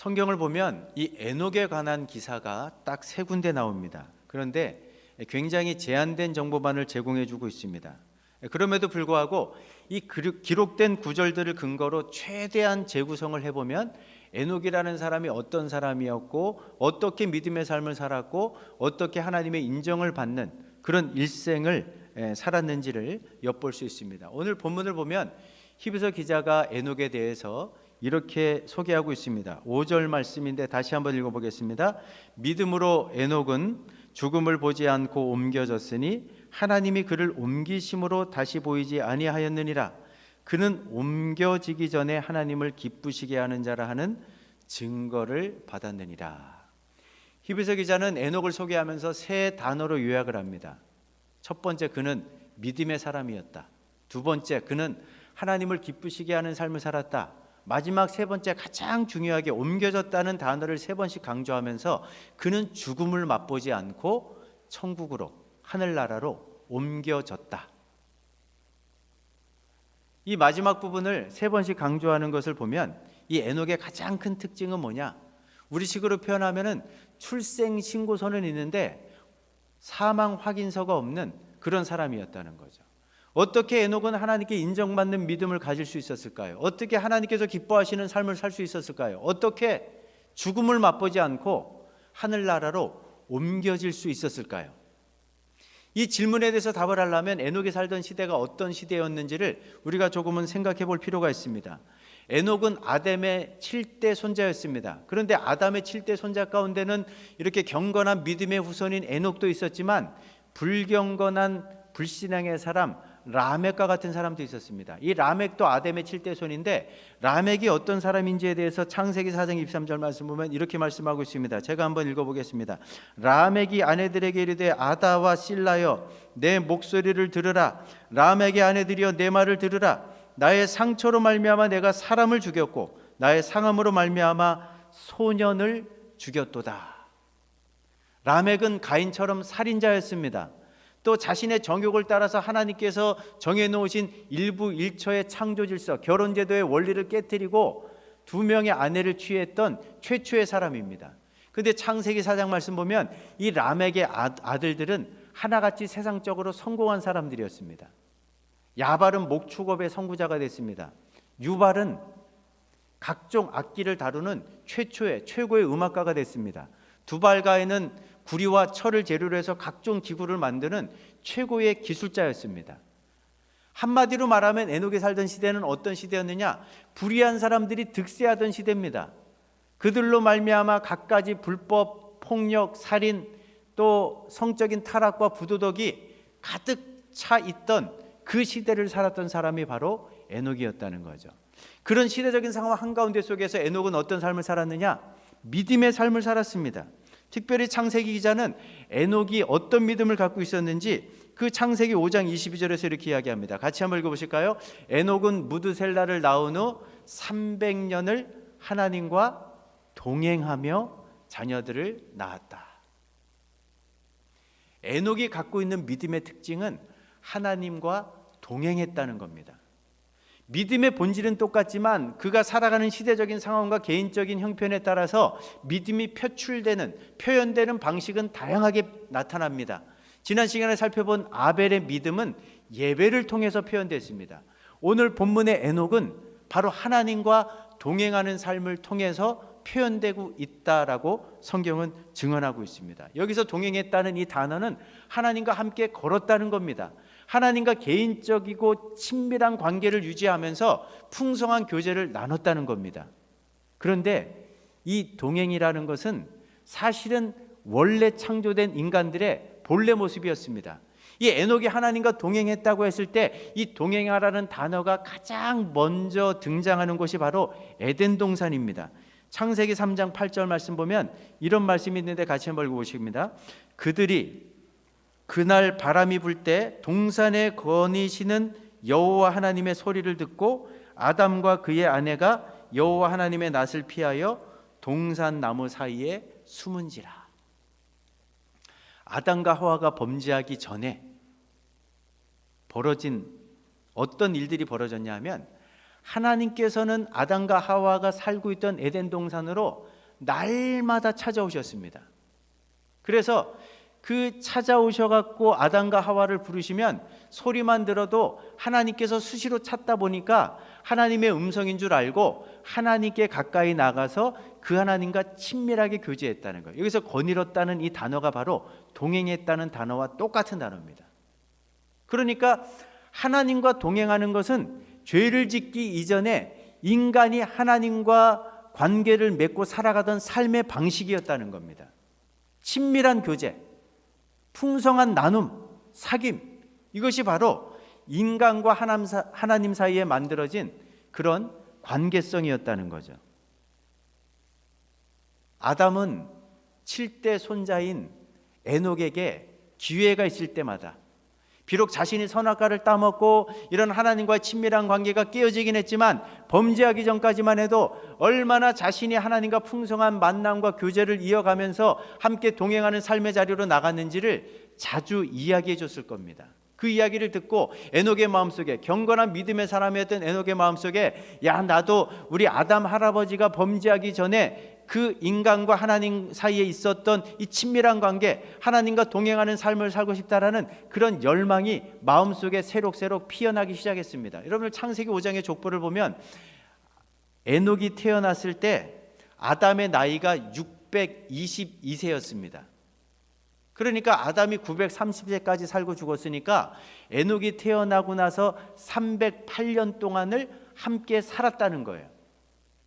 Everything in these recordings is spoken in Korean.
성경을 보면 이 에녹에 관한 기사가 딱 3군데 나옵니다. 그런데 굉장히 제한된 정보만을 제공해 주고 있습니다. 그럼에도 불구하고 이 기록된 구절들을 근거로 최대한 재구성을 해보면 에녹이라는 사람이 어떤 사람이었고 어떻게 믿음의 삶을 살았고 어떻게 하나님의 인정을 받는 그런 일생을 살았는지를 엿볼 수 있습니다. 오늘 본문을 보면 히브리서 기자가 에녹에 대해서 이렇게 소개하고 있습니다. 5절 말씀인데 다시 한번 읽어보겠습니다. 믿음으로 에녹은 죽음을 보지 않고 옮겨졌으니 하나님이 그를 옮기심으로 다시 보이지 아니하였느니라. 그는 옮겨지기 전에 하나님을 기쁘시게 하는 자라 하는 증거를 받았느니라. 히브리서 기자는 에녹을 소개하면서 3단어로 요약을 합니다. 첫 번째, 그는 믿음의 사람이었다. 두 번째, 그는 하나님을 기쁘시게 하는 삶을 살았다. 마지막 3번째, 가장 중요하게 옮겨졌다는 단어를 3번씩 강조하면서 그는 죽음을 맛보지 않고 천국으로, 하늘나라로 옮겨졌다. 이 마지막 부분을 3번씩 강조하는 것을 보면 이 에녹의 가장 큰 특징은 뭐냐? 우리식으로 표현하면은 출생신고서는 있는데 사망 확인서가 없는 그런 사람이었다는 거죠. 어떻게 에녹은 하나님께 인정받는 믿음을 가질 수 있었을까요? 어떻게 하나님께서 기뻐하시는 삶을 살 수 있었을까요? 어떻게 죽음을 맛보지 않고 하늘나라로 옮겨질 수 있었을까요? 이 질문에 대해서 답을 하려면 에녹이 살던 시대가 어떤 시대였는지를 우리가 조금은 생각해 볼 필요가 있습니다. 에녹은 아담의 7대 손자였습니다. 그런데 아담의 7대 손자 가운데는 이렇게 경건한 믿음의 후손인 에녹도 있었지만 불경건한 불신앙의 사람 라멕과 같은 사람도 있었습니다. 이 라멕도 아담의 7대 손인데 라멕이 어떤 사람인지에 대해서 창세기 4장 23절 말씀 보면 이렇게 말씀하고 있습니다. 제가 한번 읽어보겠습니다. 라멕이 아내들에게 이르되 아다와 실라여 내 목소리를 들으라. 라멕의 아내들이여 내 말을 들으라. 나의 상처로 말미암아 내가 사람을 죽였고 나의 상함으로 말미암아 소년을 죽였도다. 라멕은 가인처럼 살인자였습니다. 또 자신의 정욕을 따라서 하나님께서 정해놓으신 일부 일처의 창조 질서, 결혼제도의 원리를 깨뜨리고 2명의 아내를 취했던 최초의 사람입니다. 그런데 창세기 4장 말씀 보면 이 라멕의 아들들은 하나같이 세상적으로 성공한 사람들이었습니다. 야발은 목축업의 선구자가 됐습니다. 유발은 각종 악기를 다루는 최고의 음악가가 됐습니다. 두발가에는 구리와 철을 재료로 해서 각종 기구를 만드는 최고의 기술자였습니다. 한마디로 말하면 에녹이 살던 시대는 어떤 시대였느냐? 불의한 사람들이 득세하던 시대입니다. 그들로 말미암아 갖가지 불법, 폭력, 살인, 또 성적인 타락과 부도덕이 가득 차 있던 그 시대를 살았던 사람이 바로 에녹이었다는 거죠. 그런 시대적인 상황 한가운데 속에서 에녹은 어떤 삶을 살았느냐? 믿음의 삶을 살았습니다. 특별히 창세기 기자는 에녹이 어떤 믿음을 갖고 있었는지 그 창세기 5장 22절에서 이렇게 이야기합니다. 같이 한번 읽어보실까요? 에녹은 무드셀라를 낳은 후 300년을 하나님과 동행하며 자녀들을 낳았다. 에녹이 갖고 있는 믿음의 특징은 하나님과 동행했다는 겁니다. 믿음의 본질은 똑같지만 그가 살아가는 시대적인 상황과 개인적인 형편에 따라서 믿음이 표현되는 방식은 다양하게 나타납니다. 지난 시간에 살펴본 아벨의 믿음은 예배를 통해서 표현됐습니다. 오늘 본문의 에녹은 바로 하나님과 동행하는 삶을 통해서 표현되고 있다라고 성경은 증언하고 있습니다. 여기서 동행했다는 이 단어는 하나님과 함께 걸었다는 겁니다. 하나님과 개인적이고 친밀한 관계를 유지하면서 풍성한 교제를 나눴다는 겁니다. 그런데 이 동행이라는 것은 사실은 원래 창조된 인간들의 본래 모습이었습니다. 이 에녹이 하나님과 동행했다고 했을 때 이 동행하라는 단어가 가장 먼저 등장하는 곳이 바로 에덴 동산입니다. 창세기 3장 8절 말씀 보면 이런 말씀이 있는데 같이 한번 읽어보십니다. 그들이 그날 바람이 불 때 동산에 거니시는 여호와 하나님의 소리를 듣고 아담과 그의 아내가 여호와 하나님의 낯을 피하여 동산 나무 사이에 숨은지라. 아담과 하와가 범죄하기 전에 벌어진 어떤 일들이 벌어졌냐 하면 하나님께서는 아담과 하와가 살고 있던 에덴 동산으로 날마다 찾아오셨습니다. 그래서 그 찾아오셔갖고 아담과 하와를 부르시면 소리만 들어도 하나님께서 수시로 찾다 보니까 하나님의 음성인 줄 알고 하나님께 가까이 나가서 그 하나님과 친밀하게 교제했다는 거예요. 여기서 거닐었다는 이 단어가 바로 동행했다는 단어와 똑같은 단어입니다. 그러니까 하나님과 동행하는 것은 죄를 짓기 이전에 인간이 하나님과 관계를 맺고 살아가던 삶의 방식이었다는 겁니다. 친밀한 교제, 풍성한 나눔, 사귐, 이것이 바로 인간과 하나님 사이에 만들어진 그런 관계성이었다는 거죠. 아담은 7대 손자인 에녹에게 기회가 있을 때마다, 비록 자신이 선악과를 따먹고 이런 하나님과의 친밀한 관계가 깨어지긴 했지만 범죄하기 전까지만 해도 얼마나 자신이 하나님과 풍성한 만남과 교제를 이어가면서 함께 동행하는 삶의 자리로 나갔는지를 자주 이야기해 줬을 겁니다. 그 이야기를 듣고 에녹의 마음속에, 경건한 믿음의 사람이었던 에녹의 마음속에, 야, 나도 우리 아담 할아버지가 범죄하기 전에 그 인간과 하나님 사이에 있었던 이 친밀한 관계, 하나님과 동행하는 삶을 살고 싶다라는 그런 열망이 마음속에 새록새록 피어나기 시작했습니다. 여러분들 창세기 5장의 족보를 보면 에녹이 태어났을 때 아담의 나이가 622세였습니다. 그러니까 아담이 930세까지 살고 죽었으니까 에녹이 태어나고 나서 308년 동안을 함께 살았다는 거예요.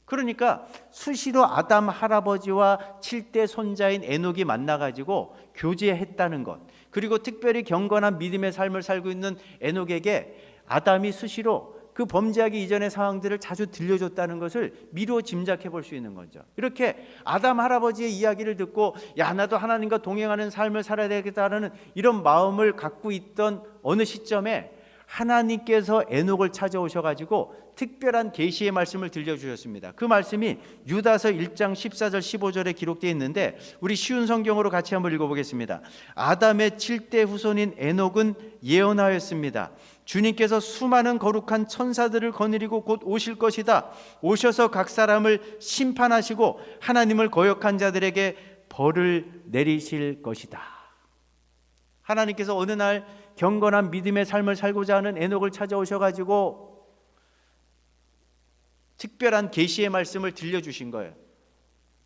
그러니까 수시로 아담 할아버지와 7대 손자인 에녹이 만나가지고 교제했다는 것, 그리고 특별히 경건한 믿음의 삶을 살고 있는 에녹에게 아담이 수시로 그 범죄하기 이전의 상황들을 자주 들려줬다는 것을 미루어 짐작해 볼 수 있는 거죠. 이렇게 아담 할아버지의 이야기를 듣고, 야, 나도 하나님과 동행하는 삶을 살아야 되겠다는 이런 마음을 갖고 있던 어느 시점에 하나님께서 에녹을 찾아오셔가지고 특별한 계시의 말씀을 들려주셨습니다. 그 말씀이 유다서 1장 14절 15절에 기록되어 있는데 우리 쉬운 성경으로 같이 한번 읽어보겠습니다. 아담의 7대 후손인 에녹은 예언하였습니다. 주님께서 수많은 거룩한 천사들을 거느리고 곧 오실 것이다. 오셔서 각 사람을 심판하시고 하나님을 거역한 자들에게 벌을 내리실 것이다. 하나님께서 어느 날 경건한 믿음의 삶을 살고자 하는 에녹을 찾아오셔가지고 특별한 계시의 말씀을 들려주신 거예요.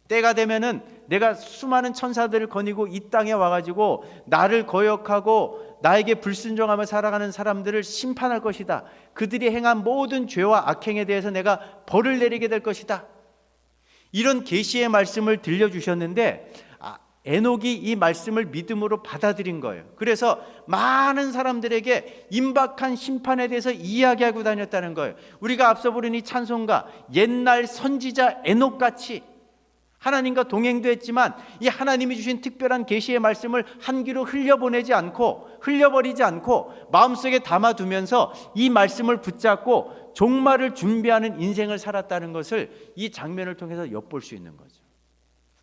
때가 되면은 내가 수많은 천사들을 거느리고 이 땅에 와가지고 나를 거역하고 나에게 불순종하며 살아가는 사람들을 심판할 것이다. 그들이 행한 모든 죄와 악행에 대해서 내가 벌을 내리게 될 것이다. 이런 계시의 말씀을 들려주셨는데 에녹이 이 말씀을 믿음으로 받아들인 거예요. 그래서 많은 사람들에게 임박한 심판에 대해서 이야기하고 다녔다는 거예요. 우리가 앞서 부른 이 찬송가, 옛날 선지자 에녹같이 하나님과 동행도 했지만 이 하나님이 주신 특별한 계시의 말씀을 한 귀로 흘려보내지 않고, 흘려버리지 않고 마음속에 담아두면서 이 말씀을 붙잡고 종말을 준비하는 인생을 살았다는 것을 이 장면을 통해서 엿볼 수 있는 거죠.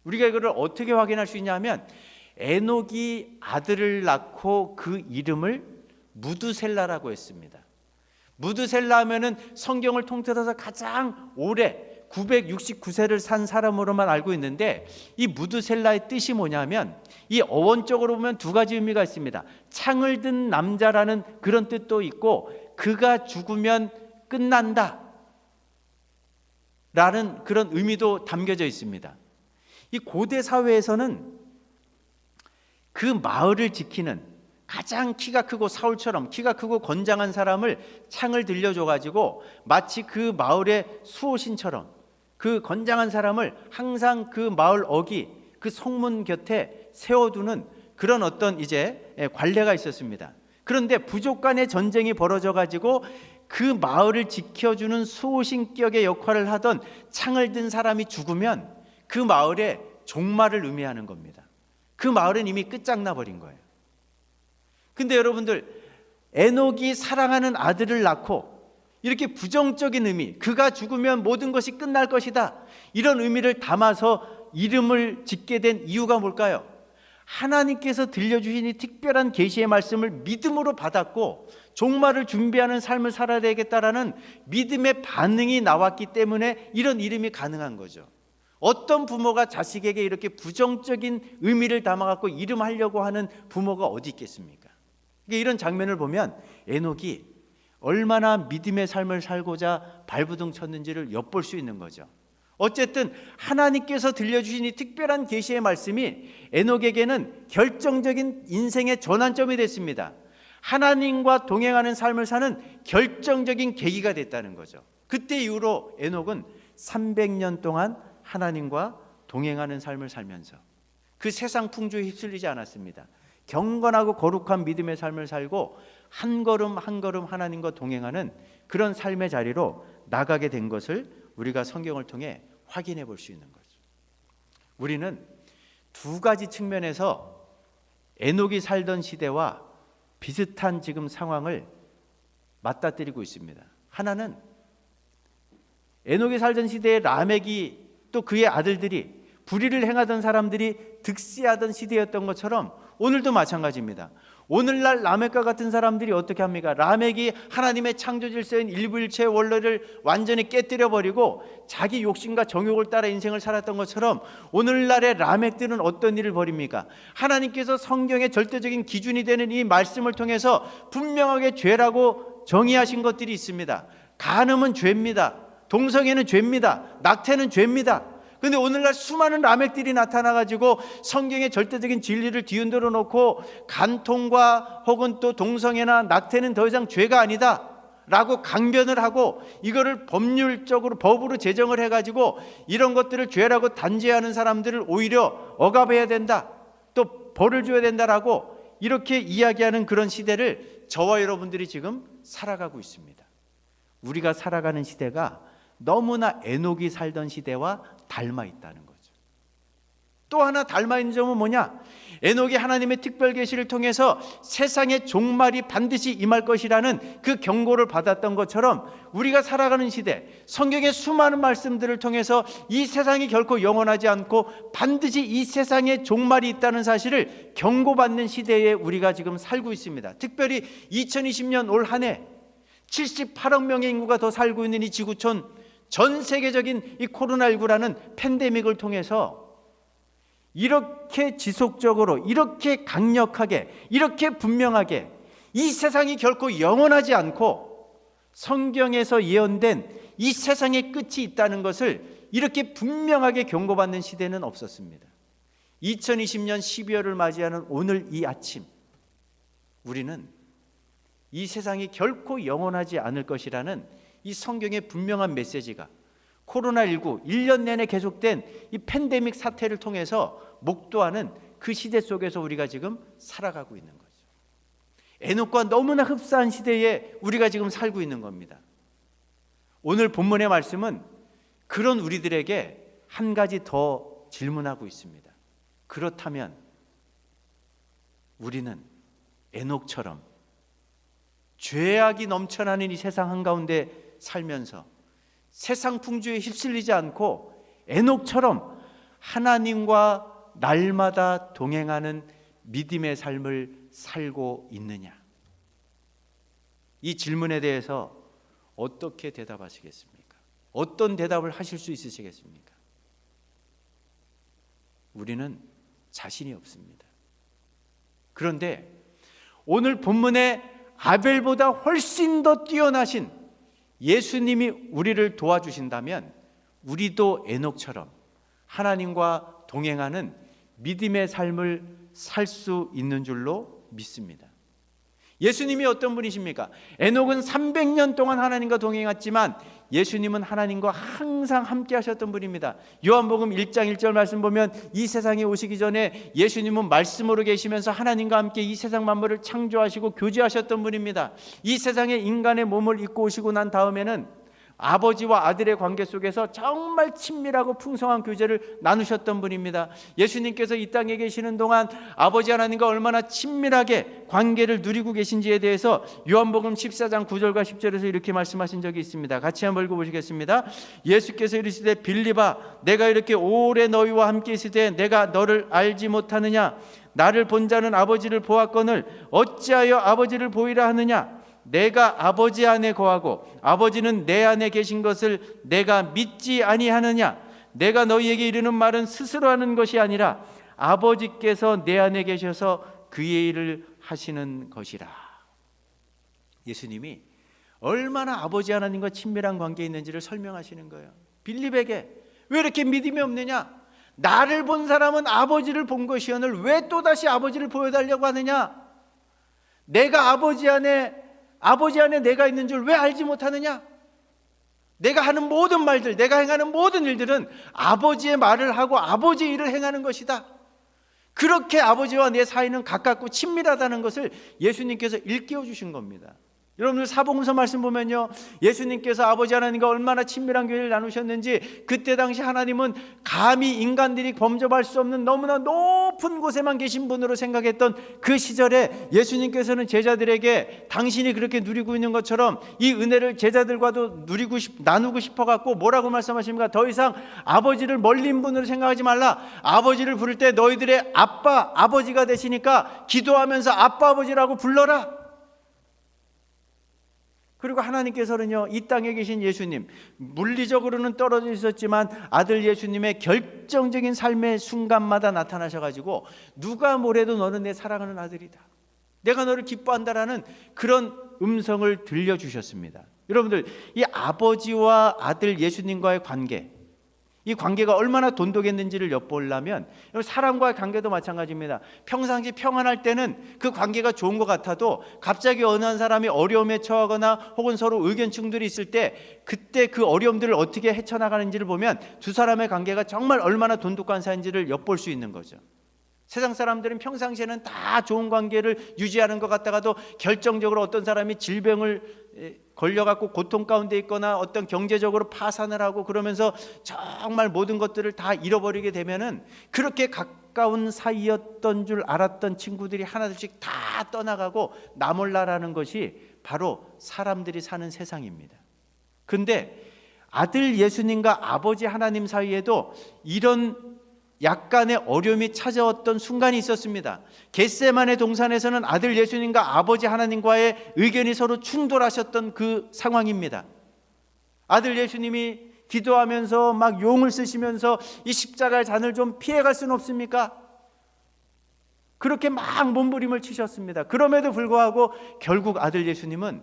우리가 이거를 어떻게 확인할 수 있냐면, 에녹이 아들을 낳고 그 이름을 무두셀라라고 했습니다. 무두셀라 하면은 성경을 통틀어서 가장 오래 969세를 산 사람으로만 알고 있는데, 이 무두셀라의 뜻이 뭐냐면, 이 어원적으로 보면 두 가지 의미가 있습니다. 창을 든 남자라는 그런 뜻도 있고, 그가 죽으면 끝난다 라는 그런 의미도 담겨져 있습니다. 이 고대 사회에서는 그 마을을 지키는 가장 키가 크고 사울처럼 키가 크고 건장한 사람을 창을 들려줘가지고 마치 그 마을의 수호신처럼 그 건장한 사람을 항상 그 마을 어귀, 그 성문 곁에 세워두는 그런 어떤 이제 관례가 있었습니다. 그런데 부족 간의 전쟁이 벌어져가지고 그 마을을 지켜주는 수호신격의 역할을 하던 창을 든 사람이 죽으면 그 마을에 종말을 의미하는 겁니다. 그 마을은 이미 끝장나 버린 거예요. 근데 여러분들, 에녹이 사랑하는 아들을 낳고 이렇게 부정적인 의미, 그가 죽으면 모든 것이 끝날 것이다, 이런 의미를 담아서 이름을 짓게 된 이유가 뭘까요? 하나님께서 들려주신 이 특별한 계시의 말씀을 믿음으로 받았고 종말을 준비하는 삶을 살아야 되겠다라는 믿음의 반응이 나왔기 때문에 이런 이름이 가능한 거죠. 어떤 부모가 자식에게 이렇게 부정적인 의미를 담아갖고 이름하려고 하는 부모가 어디 있겠습니까? 이런 장면을 보면 에녹이 얼마나 믿음의 삶을 살고자 발부둥 쳤는지를 엿볼 수 있는 거죠. 어쨌든 하나님께서 들려주신 이 특별한 계시의 말씀이 에녹에게는 결정적인 인생의 전환점이 됐습니다. 하나님과 동행하는 삶을 사는 결정적인 계기가 됐다는 거죠. 그때 이후로 에녹은 300년 동안 하나님과 동행하는 삶을 살면서 그 세상 풍조에 휩쓸리지 않았습니다. 경건하고 거룩한 믿음의 삶을 살고 한 걸음 한 걸음 하나님과 동행하는 그런 삶의 자리로 나가게 된 것을 우리가 성경을 통해 확인해 볼 수 있는 거죠. 우리는 두 가지 측면에서 에녹이 살던 시대와 비슷한 지금 상황을 맞닥뜨리고 있습니다. 하나는 에녹이 살던 시대의 라멕이 또 그의 아들들이 불의를 행하던 사람들이 득세하던 시대였던 것처럼 오늘도 마찬가지입니다. 오늘날 라멕과 같은 사람들이 어떻게 합니까? 라멕이 하나님의 창조 질서인 일부일체의 원리를 완전히 깨뜨려 버리고 자기 욕심과 정욕을 따라 인생을 살았던 것처럼 오늘날의 라멕들은 어떤 일을 벌입니까? 하나님께서 성경의 절대적인 기준이 되는 이 말씀을 통해서 분명하게 죄라고 정의하신 것들이 있습니다. 간음은 죄입니다. 동성애는 죄입니다. 낙태는 죄입니다. 그런데 오늘날 수많은 라멕들이 나타나가지고 성경의 절대적인 진리를 뒤흔들어 놓고 간통과 혹은 또 동성애나 낙태는 더 이상 죄가 아니다 라고 강변을 하고 이거를 법률적으로 법으로 제정을 해가지고 이런 것들을 죄라고 단죄하는 사람들을 오히려 억압해야 된다, 또 벌을 줘야 된다라고 이렇게 이야기하는 그런 시대를 저와 여러분들이 지금 살아가고 있습니다. 우리가 살아가는 시대가 너무나 에녹이 살던 시대와 닮아 있다는 거죠. 또 하나 닮아 있는 점은 뭐냐? 에녹이 하나님의 특별 계시를 통해서 세상의 종말이 반드시 임할 것이라는 그 경고를 받았던 것처럼 우리가 살아가는 시대, 성경의 수많은 말씀들을 통해서 이 세상이 결코 영원하지 않고 반드시 이 세상에 종말이 있다는 사실을 경고받는 시대에 우리가 지금 살고 있습니다. 특별히 2020년 올 한 해 78억 명의 인구가 더 살고 있는 이 지구촌, 전 세계적인 이 코로나19라는 팬데믹을 통해서 이렇게 지속적으로, 이렇게 강력하게, 이렇게 분명하게 이 세상이 결코 영원하지 않고 성경에서 예언된 이 세상의 끝이 있다는 것을 이렇게 분명하게 경고받는 시대는 없었습니다. 2020년 12월을 맞이하는 오늘 이 아침, 우리는 이 세상이 결코 영원하지 않을 것이라는 이 성경의 분명한 메시지가 코로나19 1년 내내 계속된 이 팬데믹 사태를 통해서 목도하는 그 시대 속에서 우리가 지금 살아가고 있는 거죠. 에녹과 너무나 흡사한 시대에 우리가 지금 살고 있는 겁니다. 오늘 본문의 말씀은 그런 우리들에게 한 가지 더 질문하고 있습니다. 그렇다면 우리는 에녹처럼 죄악이 넘쳐나는 이 세상 한가운데 살면서 세상 풍조에 휩쓸리지 않고 에녹처럼 하나님과 날마다 동행하는 믿음의 삶을 살고 있느냐? 이 질문에 대해서 어떻게 대답하시겠습니까? 어떤 대답을 하실 수 있으시겠습니까? 우리는 자신이 없습니다. 그런데 오늘 본문에 아벨보다 훨씬 더 뛰어나신 예수님이 우리를 도와주신다면 우리도 에녹처럼 하나님과 동행하는 믿음의 삶을 살 수 있는 줄로 믿습니다. 예수님이 어떤 분이십니까? 에녹은 300년 동안 하나님과 동행했지만 예수님은 하나님과 항상 함께 하셨던 분입니다. 요한복음 1장 1절 말씀 보면 이 세상에 오시기 전에 예수님은 말씀으로 계시면서 하나님과 함께 이 세상 만물을 창조하시고 교제하셨던 분입니다. 이 세상에 인간의 몸을 입고 오시고 난 다음에는 아버지와 아들의 관계 속에서 정말 친밀하고 풍성한 교제를 나누셨던 분입니다. 예수님께서 이 땅에 계시는 동안 아버지 하나님과 얼마나 친밀하게 관계를 누리고 계신지에 대해서 요한복음 14장 9절과 10절에서 이렇게 말씀하신 적이 있습니다. 같이 한번 읽어보시겠습니다. 예수께서 이르시되 빌립아, 내가 이렇게 오래 너희와 함께 있으되 내가 너를 알지 못하느냐? 나를 본 자는 아버지를 보았거늘 어찌하여 아버지를 보이라 하느냐? 내가 아버지 안에 거하고 아버지는 내 안에 계신 것을 내가 믿지 아니하느냐? 내가 너희에게 이르는 말은 스스로 하는 것이 아니라 아버지께서 내 안에 계셔서 그의 일을 하시는 것이라. 예수님이 얼마나 아버지 하나님과 친밀한 관계에 있는지를 설명하시는 거예요. 빌립에게 왜 이렇게 믿음이 없느냐? 나를 본 사람은 아버지를 본 것이오늘 왜 또다시 아버지를 보여달라고 하느냐? 내가 아버지 안에 내가 있는 줄 왜 알지 못하느냐? 내가 하는 모든 말들, 내가 행하는 모든 일들은 아버지의 말을 하고 아버지의 일을 행하는 것이다. 그렇게 아버지와 내 사이는 가깝고 친밀하다는 것을 예수님께서 일깨워 주신 겁니다. 여러분들 사복음서 말씀 보면요, 예수님께서 아버지 하나님과 얼마나 친밀한 교회를 나누셨는지, 그때 당시 하나님은 감히 인간들이 범접할 수 없는 너무나 높은 곳에만 계신 분으로 생각했던 그 시절에 예수님께서는 제자들에게 당신이 그렇게 누리고 있는 것처럼 이 은혜를 제자들과도 나누고 싶어갖고 뭐라고 말씀하십니까? 더 이상 아버지를 멀린 분으로 생각하지 말라. 아버지를 부를 때 너희들의 아버지가 되시니까 기도하면서 아빠 아버지라고 불러라. 그리고 하나님께서는요, 이 땅에 계신 예수님, 물리적으로는 떨어져 있었지만 아들 예수님의 결정적인 삶의 순간마다 나타나셔가지고 누가 뭐래도 너는 내 사랑하는 아들이다, 내가 너를 기뻐한다라는 그런 음성을 들려주셨습니다. 여러분들, 이 아버지와 아들 예수님과의 관계, 이 관계가 얼마나 돈독했는지를 엿보려면 사람과의 관계도 마찬가지입니다. 평상시 평안할 때는 그 관계가 좋은 것 같아도 갑자기 어느 한 사람이 어려움에 처하거나 혹은 서로 의견 충돌이 있을 때 그때 그 어려움들을 어떻게 헤쳐나가는지를 보면 두 사람의 관계가 정말 얼마나 돈독한 사이인지를 엿볼 수 있는 거죠. 세상 사람들은 평상시에는 다 좋은 관계를 유지하는 것 같다가도 결정적으로 어떤 사람이 질병을 걸려갖고 고통 가운데 있거나 어떤 경제적으로 파산을 하고 그러면서 정말 모든 것들을 다 잃어버리게 되면은 그렇게 가까운 사이였던 줄 알았던 친구들이 하나둘씩 다 떠나가고 나 몰라라는 것이 바로 사람들이 사는 세상입니다. 근데 아들 예수님과 아버지 하나님 사이에도 이런 약간의 어려움이 찾아왔던 순간이 있었습니다. 겟세마네 동산에서는 아들 예수님과 아버지 하나님과의 의견이 서로 충돌하셨던 그 상황입니다. 아들 예수님이 기도하면서 막 용을 쓰시면서 이 십자가의 잔을 좀 피해갈 수는 없습니까? 그렇게 막 몸부림을 치셨습니다. 그럼에도 불구하고 결국 아들 예수님은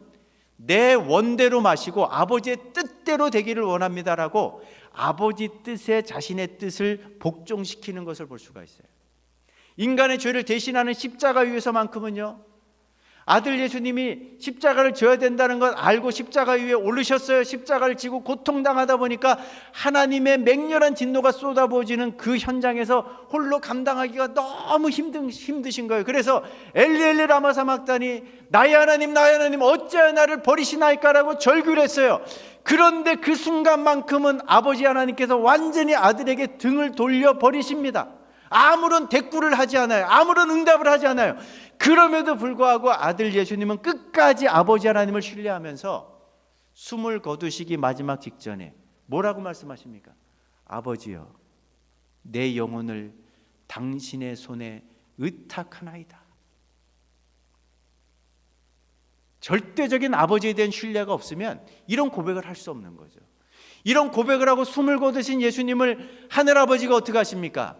내 원대로 마시고 아버지의 뜻대로 되기를 원합니다라고 아버지 뜻에 자신의 뜻을 복종시키는 것을 볼 수가 있어요. 인간의 죄를 대신하는 십자가 위에서만큼은요, 아들 예수님이 십자가를 져야 된다는 걸 알고 십자가 위에 오르셨어요. 십자가를 지고 고통당하다 보니까 하나님의 맹렬한 진노가 쏟아부어지는 그 현장에서 홀로 감당하기가 너무 힘드신 거예요. 그래서 엘리 엘리 라마 사막다니, 나의 하나님 어찌하여 나를 버리시나이까라고 절규를 했어요. 그런데 그 순간만큼은 아버지 하나님께서 완전히 아들에게 등을 돌려버리십니다. 아무런 대꾸를 하지 않아요. 아무런 응답을 하지 않아요. 그럼에도 불구하고 아들 예수님은 끝까지 아버지 하나님을 신뢰하면서 숨을 거두시기 마지막 직전에 뭐라고 말씀하십니까? 아버지여, 내 영혼을 당신의 손에 의탁하나이다. 절대적인 아버지에 대한 신뢰가 없으면 이런 고백을 할 수 없는 거죠. 이런 고백을 하고 숨을 거두신 예수님을 하늘아버지가 어떻게 하십니까?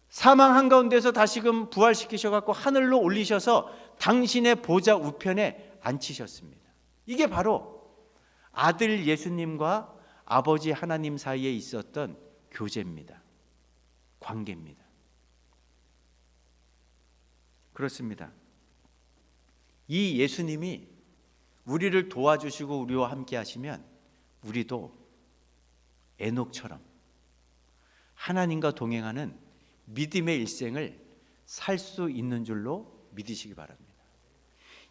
사망 한가운데서 다시금 부활시키셔갖고 하늘로 올리셔서 당신의 보좌 우편에 앉히셨습니다. 이게 바로 아들 예수님과 아버지 하나님 사이에 있었던 교제입니다. 관계입니다. 그렇습니다. 이 예수님이 우리를 도와주시고 우리와 함께 하시면 우리도 에녹처럼 하나님과 동행하는 믿음의 일생을 살 수 있는 줄로 믿으시기 바랍니다.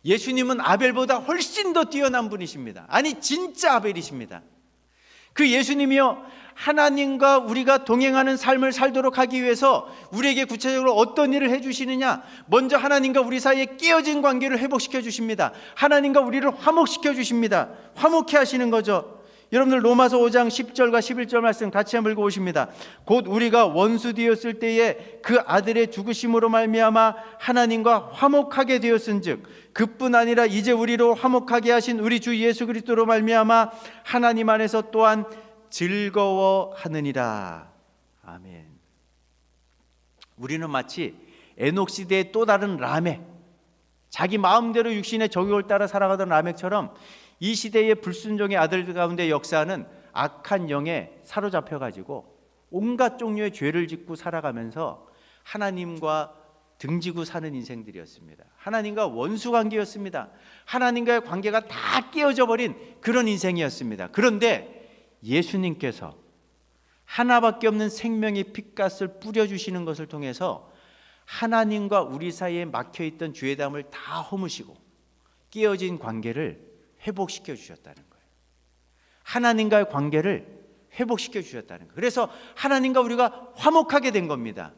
예수님은 아벨보다 훨씬 더 뛰어난 분이십니다. 아니 진짜 아벨이십니다. 그 예수님이요, 하나님과 우리가 동행하는 삶을 살도록 하기 위해서 우리에게 구체적으로 어떤 일을 해주시느냐, 먼저 하나님과 우리 사이에 깨어진 관계를 회복시켜 주십니다. 하나님과 우리를 화목시켜 주십니다. 화목해 하시는 거죠. 여러분들 로마서 5장 10절과 11절 말씀 같이 한번 읽어보십니다. 곧 우리가 원수 되었을 때에 그 아들의 죽으심으로 말미암아 하나님과 화목하게 되었은즉 그뿐 아니라 이제 우리로 화목하게 하신 우리 주 예수 그리스도로 말미암아 하나님 안에서 또한 즐거워하느니라. 아멘. 우리는 마치 에녹 시대의 또 다른 라멕, 자기 마음대로 육신의 정욕을 따라 살아가던 라멕처럼 이 시대의 불순종의 아들들 가운데 역사하는 악한 영에 사로잡혀가지고 온갖 종류의 죄를 짓고 살아가면서 하나님과 등지고 사는 인생들이었습니다. 하나님과 원수 관계였습니다. 하나님과의 관계가 다 깨어져 버린 그런 인생이었습니다. 그런데 예수님께서 하나밖에 없는 생명의 핏값을 뿌려주시는 것을 통해서 하나님과 우리 사이에 막혀있던 죄의 담을 다 허무시고 깨어진 관계를 회복시켜 주셨다는 거예요. 하나님과의 관계를 회복시켜 주셨다는 거예요. 그래서 하나님과 우리가 화목하게 된 겁니다.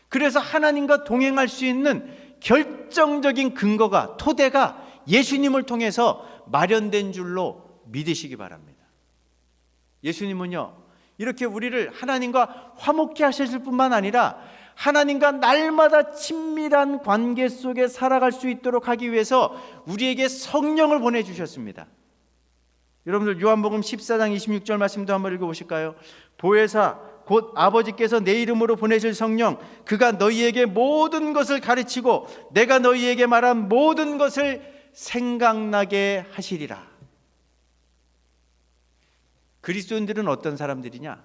그래서 하나님과 동행할 수 있는 결정적인 근거가, 토대가 예수님을 통해서 마련된 줄로 믿으시기 바랍니다. 예수님은요, 이렇게 우리를 하나님과 화목케 하셨을 뿐만 아니라 하나님과 날마다 친밀한 관계 속에 살아갈 수 있도록 하기 위해서 우리에게 성령을 보내주셨습니다. 여러분들 요한복음 14장 26절 말씀도 한번 읽어보실까요? 보혜사 곧 아버지께서 내 이름으로 보내실 성령, 그가 너희에게 모든 것을 가르치고 내가 너희에게 말한 모든 것을 생각나게 하시리라. 그리스도인들은 어떤 사람들이냐?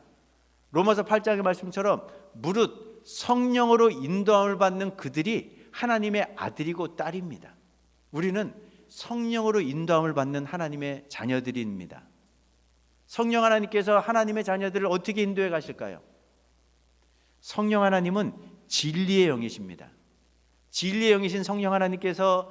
로마서 8장의 말씀처럼 무릇 성령으로 인도함을 받는 그들이 하나님의 아들이고 딸입니다. 우리는 성령으로 인도함을 받는 하나님의 자녀들입니다. 성령 하나님께서 하나님의 자녀들을 어떻게 인도해 가실까요? 성령 하나님은 진리의 영이십니다. 진리의 영이신 성령 하나님께서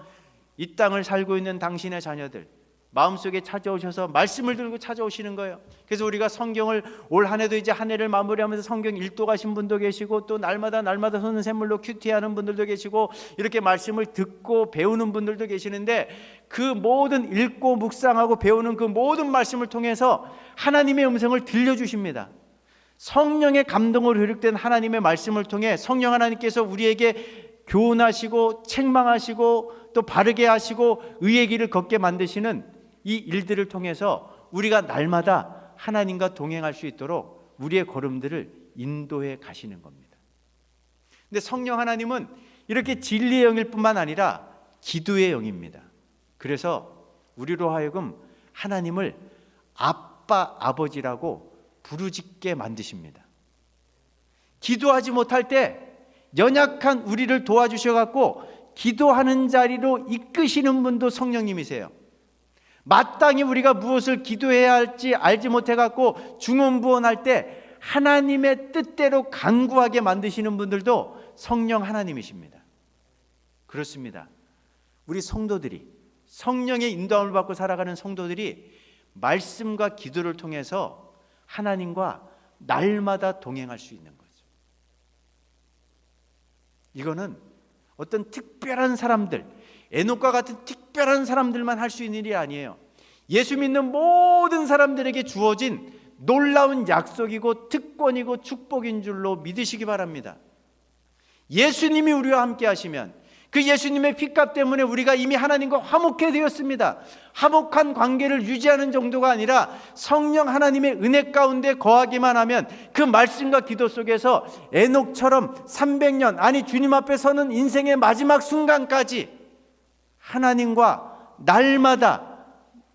이 땅을 살고 있는 당신의 자녀들 마음속에 찾아오셔서 말씀을 들고 찾아오시는 거예요. 그래서 우리가 성경을 올 한 해도 이제 한 해를 마무리하면서 성경 읽도 가신 분도 계시고 또 날마다 손은 샘물로 큐티하는 분들도 계시고 이렇게 말씀을 듣고 배우는 분들도 계시는데 그 모든 읽고 묵상하고 배우는 그 모든 말씀을 통해서 하나님의 음성을 들려주십니다. 성령의 감동으로 효력된 하나님의 말씀을 통해 성령 하나님께서 우리에게 교훈하시고 책망하시고 또 바르게 하시고 의의 길을 걷게 만드시는 이 일들을 통해서 우리가 날마다 하나님과 동행할 수 있도록 우리의 걸음들을 인도해 가시는 겁니다. 근데 성령 하나님은 이렇게 진리의 영일 뿐만 아니라 기도의 영입니다. 그래서 우리로 하여금 하나님을 아빠, 아버지라고 부르짖게 만드십니다. 기도하지 못할 때 연약한 우리를 도와주셔갖고 기도하는 자리로 이끄시는 분도 성령님이세요. 마땅히 우리가 무엇을 기도해야 할지 알지 못해갖고 중언부언할 때 하나님의 뜻대로 간구하게 만드시는 분들도 성령 하나님이십니다. 그렇습니다. 우리 성도들이 성령의 인도함을 받고 살아가는 성도들이 말씀과 기도를 통해서 하나님과 날마다 동행할 수 있는 거죠. 이거는 어떤 특별한 사람들, 에녹과 같은 특별한 사람들만 할 수 있는 일이 아니에요. 예수 믿는 모든 사람들에게 주어진 놀라운 약속이고 특권이고 축복인 줄로 믿으시기 바랍니다. 예수님이 우리와 함께 하시면 그 예수님의 핏값 때문에 우리가 이미 하나님과 화목해 되었습니다. 화목한 관계를 유지하는 정도가 아니라 성령 하나님의 은혜 가운데 거하기만 하면 그 말씀과 기도 속에서 에녹처럼 300년 아니 주님 앞에 서는 인생의 마지막 순간까지 하나님과 날마다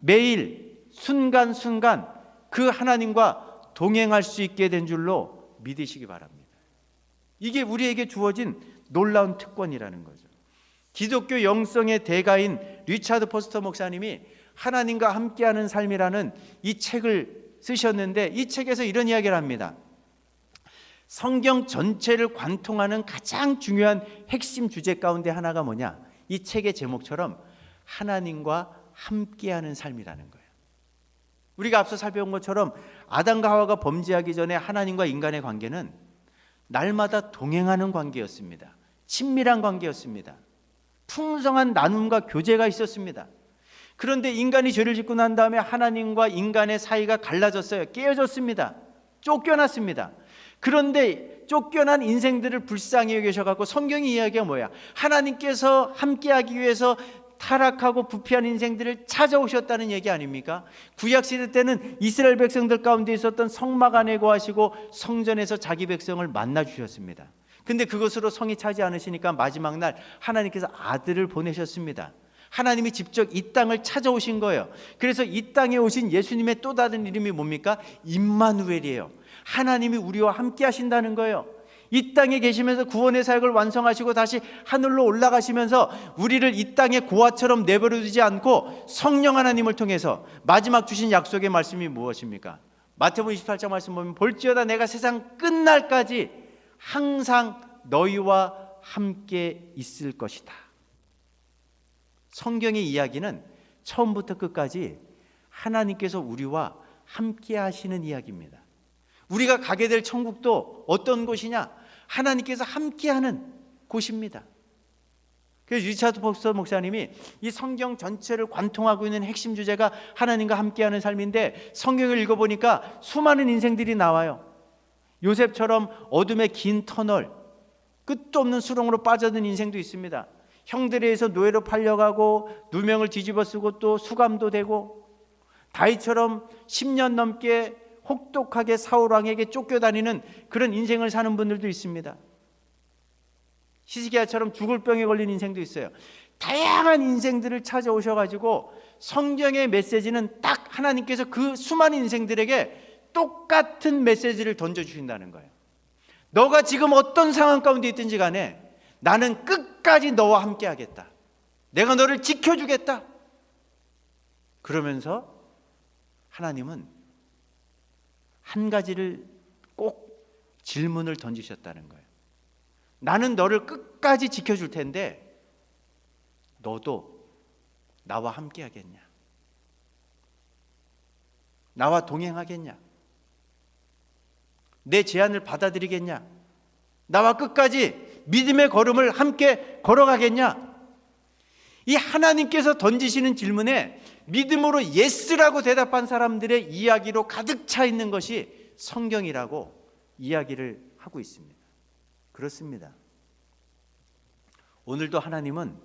매일 순간순간 그 하나님과 동행할 수 있게 된 줄로 믿으시기 바랍니다. 이게 우리에게 주어진 놀라운 특권이라는 거죠. 기독교 영성의 대가인 리차드 포스터 목사님이 하나님과 함께하는 삶이라는 이 책을 쓰셨는데 이 책에서 이런 이야기를 합니다. 성경 전체를 관통하는 가장 중요한 핵심 주제 가운데 하나가 뭐냐? 이 책의 제목처럼 하나님과 함께하는 삶이라는 거예요. 우리가 앞서 살펴본 것처럼 아담과 하와가 범죄하기 전에 하나님과 인간의 관계는 날마다 동행하는 관계였습니다. 친밀한 관계였습니다. 풍성한 나눔과 교제가 있었습니다. 그런데 인간이 죄를 짓고 난 다음에 하나님과 인간의 사이가 갈라졌어요. 깨어졌습니다. 쫓겨났습니다. 그런데 쫓겨난 인생들을 불쌍히 여기셔서 성경의 이야기가 뭐야? 하나님께서 함께하기 위해서 타락하고 부패한 인생들을 찾아오셨다는 얘기 아닙니까? 구약시대 때는 이스라엘 백성들 가운데 있었던 성막 안에 거하시고 성전에서 자기 백성을 만나 주셨습니다. 근데 그것으로 성이 차지 않으시니까 마지막 날 하나님께서 아들을 보내셨습니다. 하나님이 직접 이 땅을 찾아오신 거예요. 그래서 이 땅에 오신 예수님의 또 다른 이름이 뭡니까? 임마누엘이에요. 하나님이 우리와 함께 하신다는 거예요. 이 땅에 계시면서 구원의 사역을 완성하시고 다시 하늘로 올라가시면서 우리를 이 땅의 고아처럼 내버려 두지 않고 성령 하나님을 통해서 마지막 주신 약속의 말씀이 무엇입니까? 마태복음 28장 말씀 보면 볼지어다 내가 세상 끝날까지 항상 너희와 함께 있을 것이다. 성경의 이야기는 처음부터 끝까지 하나님께서 우리와 함께 하시는 이야기입니다. 우리가 가게 될 천국도 어떤 곳이냐? 하나님께서 함께하는 곳입니다. 그래서 리차드 폭서 목사님이 이 성경 전체를 관통하고 있는 핵심 주제가 하나님과 함께하는 삶인데, 성경을 읽어보니까 수많은 인생들이 나와요. 요셉처럼 어둠의 긴 터널, 끝도 없는 수렁으로 빠져든 인생도 있습니다. 형들에 의해서 노예로 팔려가고 누명을 뒤집어 쓰고 또 수감도 되고, 다윗처럼 10년 넘게 혹독하게 사울왕에게 쫓겨다니는 그런 인생을 사는 분들도 있습니다. 히스기야처럼 죽을 병에 걸린 인생도 있어요. 다양한 인생들을 찾아오셔가지고 성경의 메시지는 딱 하나님께서 그 수많은 인생들에게 똑같은 메시지를 던져주신다는 거예요. 너가 지금 어떤 상황 가운데 있든지 간에 나는 끝까지 너와 함께 하겠다. 내가 너를 지켜주겠다. 그러면서 하나님은 한 가지를 꼭 질문을 던지셨다는 거예요. 나는 너를 끝까지 지켜줄 텐데 너도 나와 함께 하겠냐? 나와 동행하겠냐? 내 제안을 받아들이겠냐? 나와 끝까지 믿음의 걸음을 함께 걸어가겠냐? 이 하나님께서 던지시는 질문에 믿음으로 예스라고 대답한 사람들의 이야기로 가득 차 있는 것이 성경이라고 이야기를 하고 있습니다. 그렇습니다. 오늘도 하나님은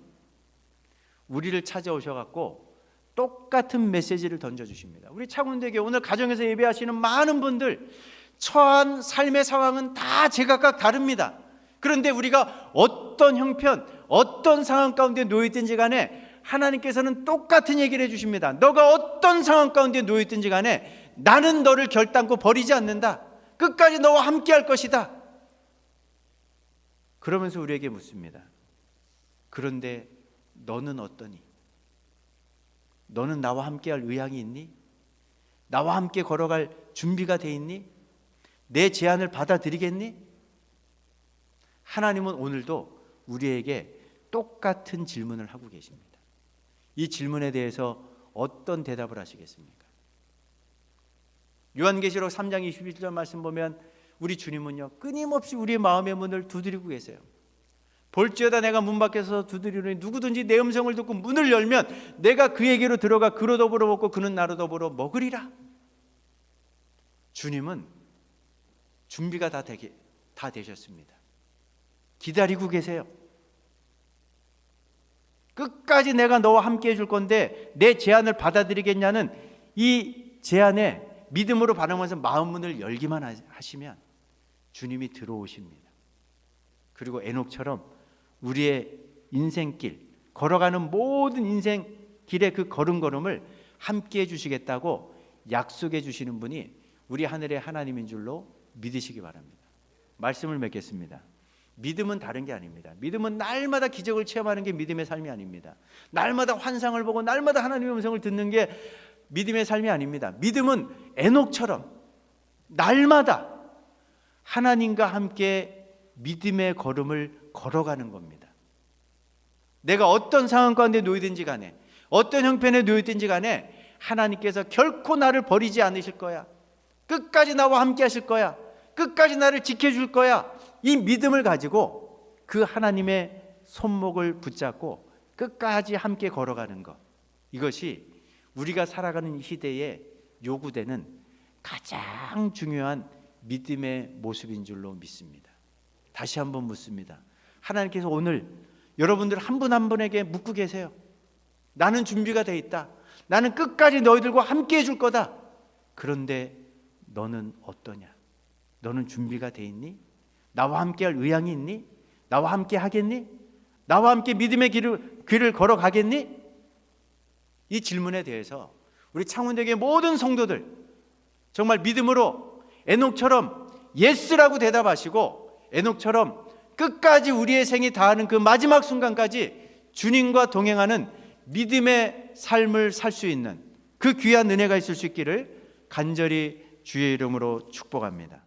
우리를 찾아오셔갖고 똑같은 메시지를 던져주십니다. 우리 창원대교 오늘 가정에서 예배하시는 많은 분들 처한 삶의 상황은 다 제각각 다릅니다. 그런데 우리가 어떤 형편, 어떤 상황 가운데 놓여있든지 간에 하나님께서는 똑같은 얘기를 해주십니다. 너가 어떤 상황 가운데 놓여있든지 간에 나는 너를 결단코 버리지 않는다. 끝까지 너와 함께 할 것이다. 그러면서 우리에게 묻습니다. 그런데 너는 어떠니? 너는 나와 함께 할 의향이 있니? 나와 함께 걸어갈 준비가 돼 있니? 내 제안을 받아들이겠니? 하나님은 오늘도 우리에게 똑같은 질문을 하고 계십니다. 이 질문에 대해서 어떤 대답을 하시겠습니까? 요한계시록 3장 21절 말씀 보면 우리 주님은요 끊임없이 우리의 마음의 문을 두드리고 계세요. 볼지어다 내가 문 밖에서 두드리노니 누구든지 내 음성을 듣고 문을 열면 내가 그에게로 들어가 그로 더불어 먹고 그는 나로 더불어 먹으리라. 주님은 준비가 다 되셨습니다. 기다리고 계세요. 끝까지 내가 너와 함께 해줄 건데 내 제안을 받아들이겠냐는 이 제안에 믿음으로 반응하면서 마음 문을 열기만 하시면 주님이 들어오십니다. 그리고 에녹처럼 우리의 인생길, 걸어가는 모든 인생 길의 그 걸음걸음을 함께 해주시겠다고 약속해 주시는 분이 우리 하늘의 하나님인 줄로 믿으시기 바랍니다. 말씀을 맺겠습니다. 믿음은 다른 게 아닙니다. 믿음은 날마다 기적을 체험하는 게 믿음의 삶이 아닙니다. 날마다 환상을 보고 날마다 하나님의 음성을 듣는 게 믿음의 삶이 아닙니다. 믿음은 에녹처럼 날마다 하나님과 함께 믿음의 걸음을 걸어가는 겁니다. 내가 어떤 상황 가운데 놓이든지 간에 어떤 형편에 놓이든지 간에 하나님께서 결코 나를 버리지 않으실 거야. 끝까지 나와 함께 하실 거야. 끝까지 나를 지켜줄 거야. 이 믿음을 가지고 그 하나님의 손목을 붙잡고 끝까지 함께 걸어가는 것, 이것이 우리가 살아가는 시대에 요구되는 가장 중요한 믿음의 모습인 줄로 믿습니다. 다시 한번 묻습니다. 하나님께서 오늘 여러분들 한 분 한 분에게 묻고 계세요. 나는 준비가 돼 있다. 나는 끝까지 너희들과 함께 해줄 거다. 그런데 너는 어떠냐? 너는 준비가 돼 있니? 나와 함께 할 의향이 있니? 나와 함께 하겠니? 나와 함께 믿음의 길을 걸어가겠니? 이 질문에 대해서 우리 창원대교의 모든 성도들 정말 믿음으로 에녹처럼 예스라고 대답하시고 에녹처럼 끝까지 우리의 생이 다하는 그 마지막 순간까지 주님과 동행하는 믿음의 삶을 살 수 있는 그 귀한 은혜가 있을 수 있기를 간절히 주의 이름으로 축복합니다.